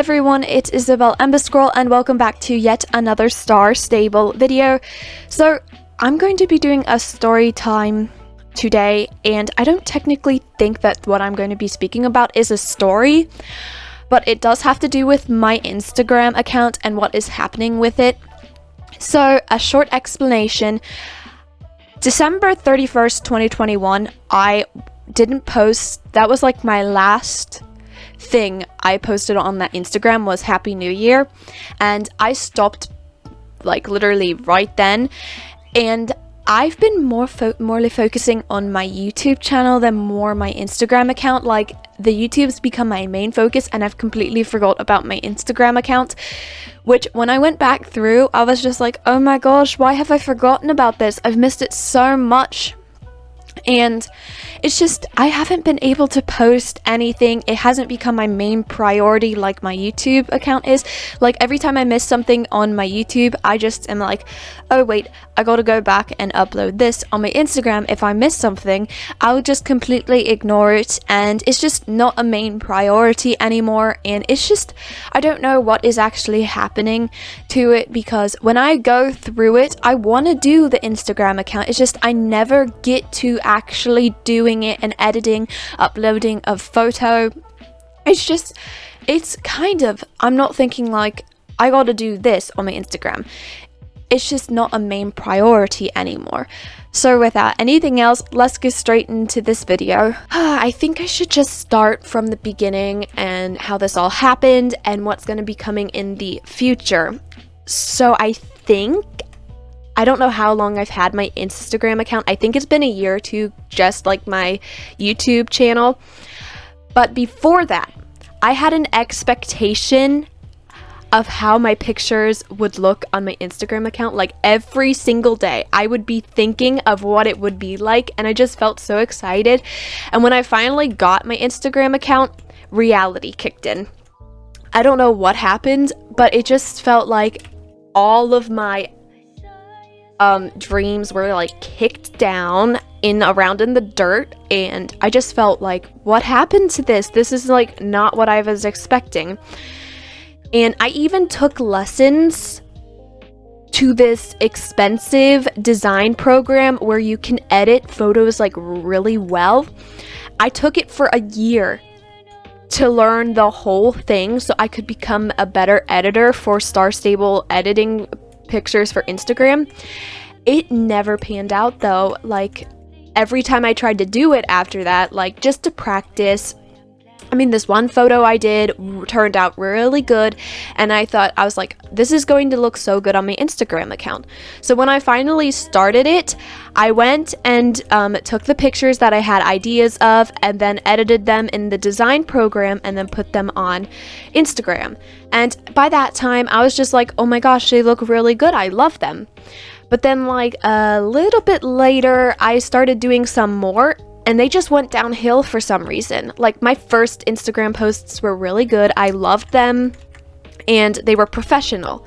everyone, it's Isabel Emberscroll and welcome back to yet another Star Stable video. So I'm going to be doing a story time today, and I don't technically think that what I'm going to be speaking about is a story, but it does have to do with my Instagram account and what is happening with it. So a short explanation. December 31st, 2021, I didn't post. That was like my last thing I posted on that Instagram was Happy New Year, and I stopped like literally right then. And I've been morely focusing on my YouTube channel than more my Instagram account. Like the YouTube's become my main focus and I've completely forgot about my Instagram account, which when I went back through, I was just like, oh my gosh, why have I forgotten about this? I've missed it so much. And it's just, I haven't been able to post anything. It hasn't become my main priority like my YouTube account is. Like every time I miss something on my YouTube, I just am like, oh wait, I gotta go back and upload this. On my Instagram, if I miss something, I'll just completely ignore it, and it's just not a main priority anymore. And it's just, I don't know what is actually happening to it, because when I go through it, I want to do the Instagram account. It's just I never get to actually doing it and editing, uploading a photo. It's kind of, I'm not thinking like I gotta do this on my Instagram. It's just not a main priority anymore. So without anything else, let's get straight into this video. I think I should just start from the beginning and how this all happened and what's going to be coming in the future. So I don't know how long I've had my Instagram account. I think it's been a year or two, just like my YouTube channel. But before that, I had an expectation of how my pictures would look on my Instagram account. Like every single day, I would be thinking of what it would be like, and I just felt so excited. And when I finally got my Instagram account, reality kicked in. I don't know what happened, but it just felt like all of my dreams were like kicked down around in the dirt, and I just felt like, what happened to this? This is like not what I was expecting. And I even took lessons to this expensive design program where you can edit photos like really well. I took it for a year to learn the whole thing so I could become a better editor for Star Stable editing pictures for Instagram. It never panned out though. Like every time I tried to do it after that, like just to practice, I mean, this one photo I did turned out really good, and I was like, this is going to look so good on my Instagram account. So when I finally started it, I went and took the pictures that I had ideas of and then edited them in the design program and then put them on Instagram. And by that time, I was just like, oh my gosh, they look really good. I love them. But then like a little bit later, I started doing some more, and they just went downhill for some reason. Like my first Instagram posts were really good. I loved them and they were professional.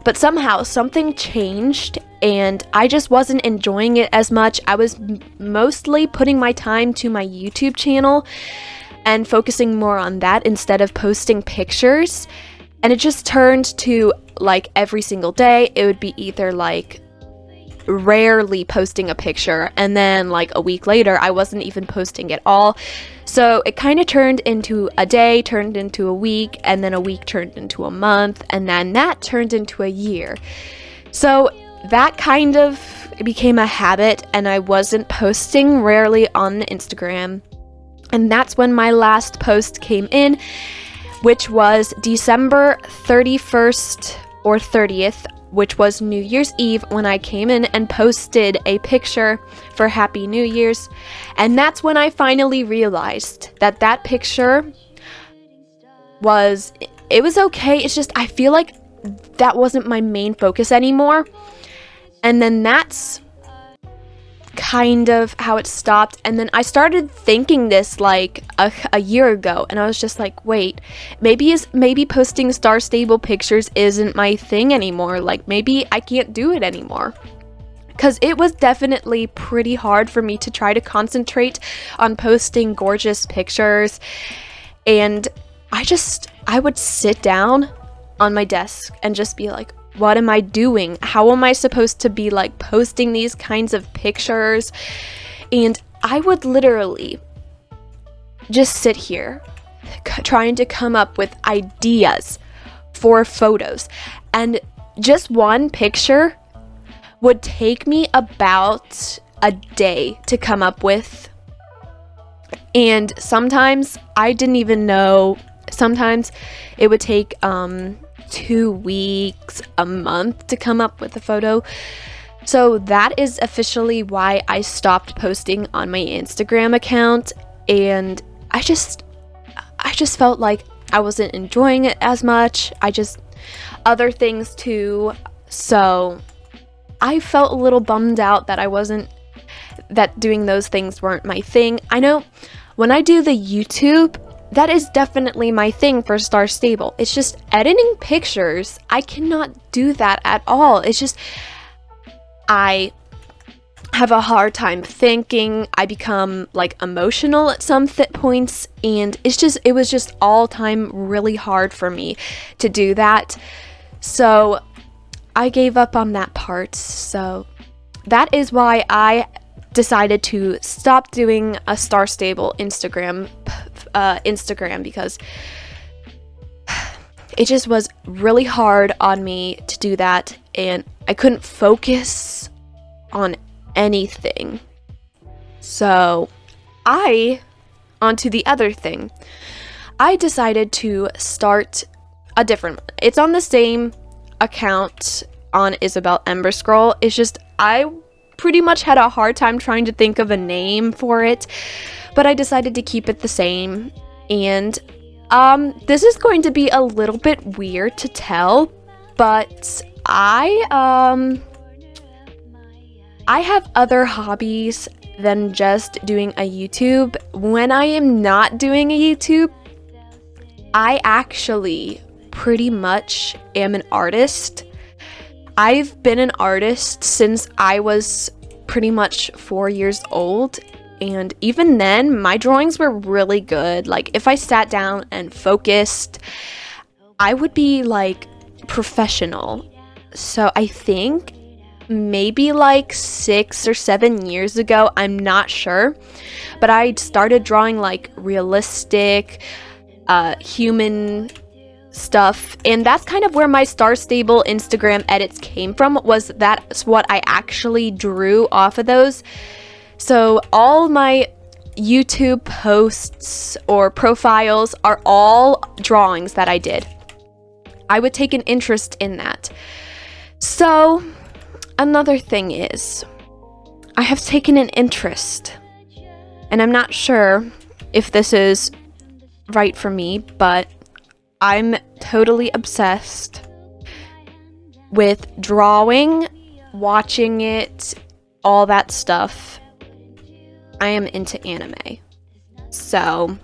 But somehow something changed and I just wasn't enjoying it as much. I was mostly putting my time to my YouTube channel and focusing more on that instead of posting pictures. And it just turned to like every single day, it would be either like rarely posting a picture, and then like a week later I wasn't even posting at all. So it kind of turned into a day, turned into a week, and then a week turned into a month, and then that turned into a year. So that kind of became a habit, and I wasn't posting rarely on Instagram. And that's when my last post came in, which was December 31st or 30th, which was New Year's Eve, when I came in and posted a picture for Happy New Year's. And that's when I finally realized that that picture was okay. It's just, I feel like that wasn't my main focus anymore. And then that's kind of how it stopped. And then I started thinking this like a year ago, and I was just like, wait, maybe posting Star Stable pictures isn't my thing anymore. Like maybe I can't do it anymore. because it was definitely pretty hard for me to try to concentrate on posting gorgeous pictures, and I I would sit down on my desk and just be like, what am I doing? How am I supposed to be like posting these kinds of pictures? And I would literally just sit here trying to come up with ideas for photos, and just one picture would take me about a day to come up with. And sometimes I didn't even know, sometimes it would take 2 weeks, a month to come up with a photo. So that is officially why I stopped posting on my Instagram account, and I just felt like I wasn't enjoying it as much. Other things too. So I felt a little bummed out that doing those things weren't my thing. I know when I do the YouTube, that is definitely my thing for Star Stable. It's just editing pictures. I cannot do that at all. It's just, I have a hard time thinking. I become like emotional at some points, and it was just all time really hard for me to do that. So I gave up on that part. So that is why I decided to stop doing a Star Stable Instagram, because it just was really hard on me to do that, and I couldn't focus on anything. So onto the other thing. I decided to start a different one. It's on the same account on Isabel Emberscroll. It's just I pretty much had a hard time trying to think of a name for it, but I decided to keep it the same. And this is going to be a little bit weird to tell, but I have other hobbies than just doing a YouTube. When I am not doing a YouTube, I actually pretty much am an artist. I've been an artist since I was pretty much 4 years old, and even then my drawings were really good. Like if I sat down and focused, I would be like professional. So I think maybe like 6 or 7 years ago, I'm not sure, but I started drawing like realistic human stuff, and that's kind of where my Star Stable Instagram edits came from. That's what I actually drew off of those. So all my YouTube posts or profiles are all drawings that I did. I would take an interest in that. So another thing is, I have taken an interest, and I'm not sure if this is right for me, but I'm totally obsessed with drawing, watching it, all that stuff. I am into anime. So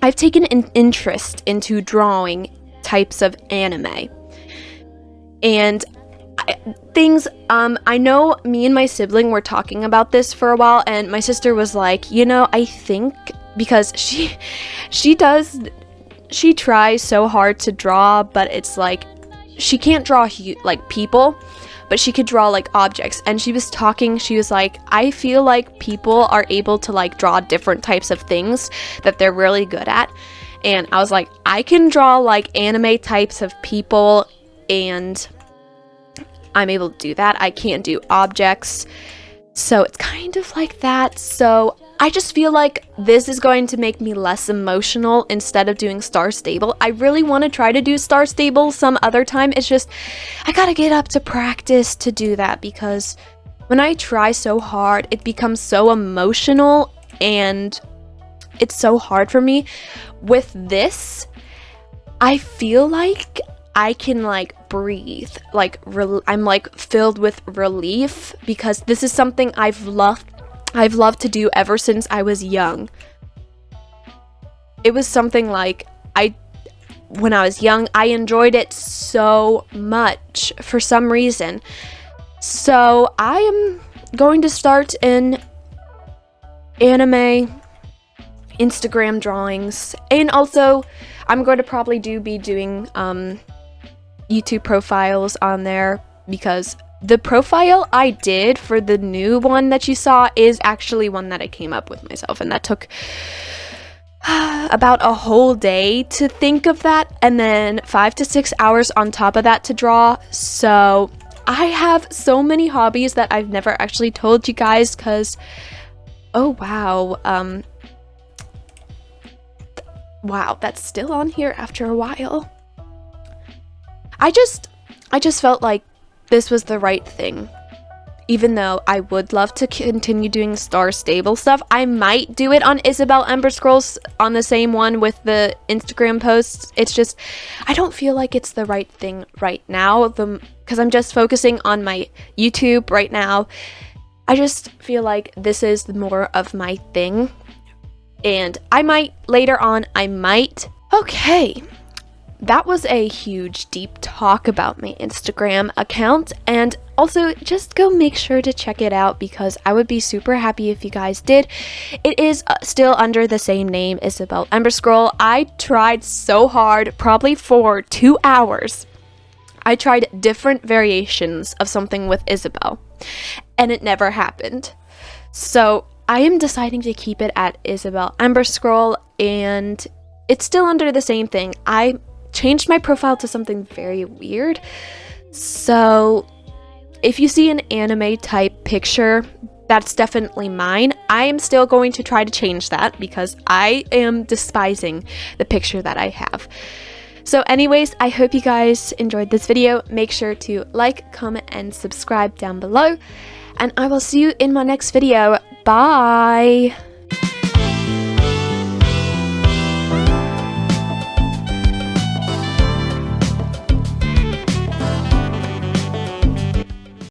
I've taken an interest into drawing types of anime. And I know me and my sibling were talking about this for a while, and my sister was like, I think, because she tries so hard to draw, but it's like she can't draw like people, but she could draw like objects. And she was like, I feel like people are able to like draw different types of things that they're really good at. And I was like, I can draw like anime types of people, and I'm able to do that. I can't do objects. So it's kind of like that. So I just feel like this is going to make me less emotional instead of doing Star Stable. I really want to try to do Star Stable some other time. It's just, I gotta get up to practice to do that, because when I try so hard, it becomes so emotional, and it's so hard for me. With this, I feel like I can like breathe, like I'm like filled with relief, because this is something I've loved to do ever since I was young. It was something like when I was young, I enjoyed it so much for some reason. So I am going to start an anime Instagram drawings. And also, I'm going to probably be doing YouTube profiles on there, because the profile I did for the new one that you saw is actually one that I came up with myself, and that took about a whole day to think of that, and then 5 to 6 hours on top of that to draw. So I have so many hobbies that I've never actually told you guys, because oh wow, wow, that's still on here after a while. I just felt like this was the right thing. Even though I would love to continue doing Star Stable stuff, I might do it on Isabel Emberscroll on the same one with the Instagram posts. It's just, I don't feel like it's the right thing right now, because I'm just focusing on my YouTube right now. I just feel like this is more of my thing, and I might, later on, Okay. That was a huge deep talk about my Instagram account, and also just go make sure to check it out, because I would be super happy if you guys did. It is still under the same name, Isabel Emberscroll. I tried so hard, probably for 2 hours. I tried different variations of something with Isabel, and it never happened. So I am deciding to keep it at Isabel Emberscroll, and it's still under the same thing. I changed my profile to something very weird, so if you see an anime type picture, that's definitely mine. I am still going to try to change that, because I am despising the picture that I have. So anyways, I hope you guys enjoyed this video. Make sure to like, comment, and subscribe down below, and I will see you in my next video. Bye!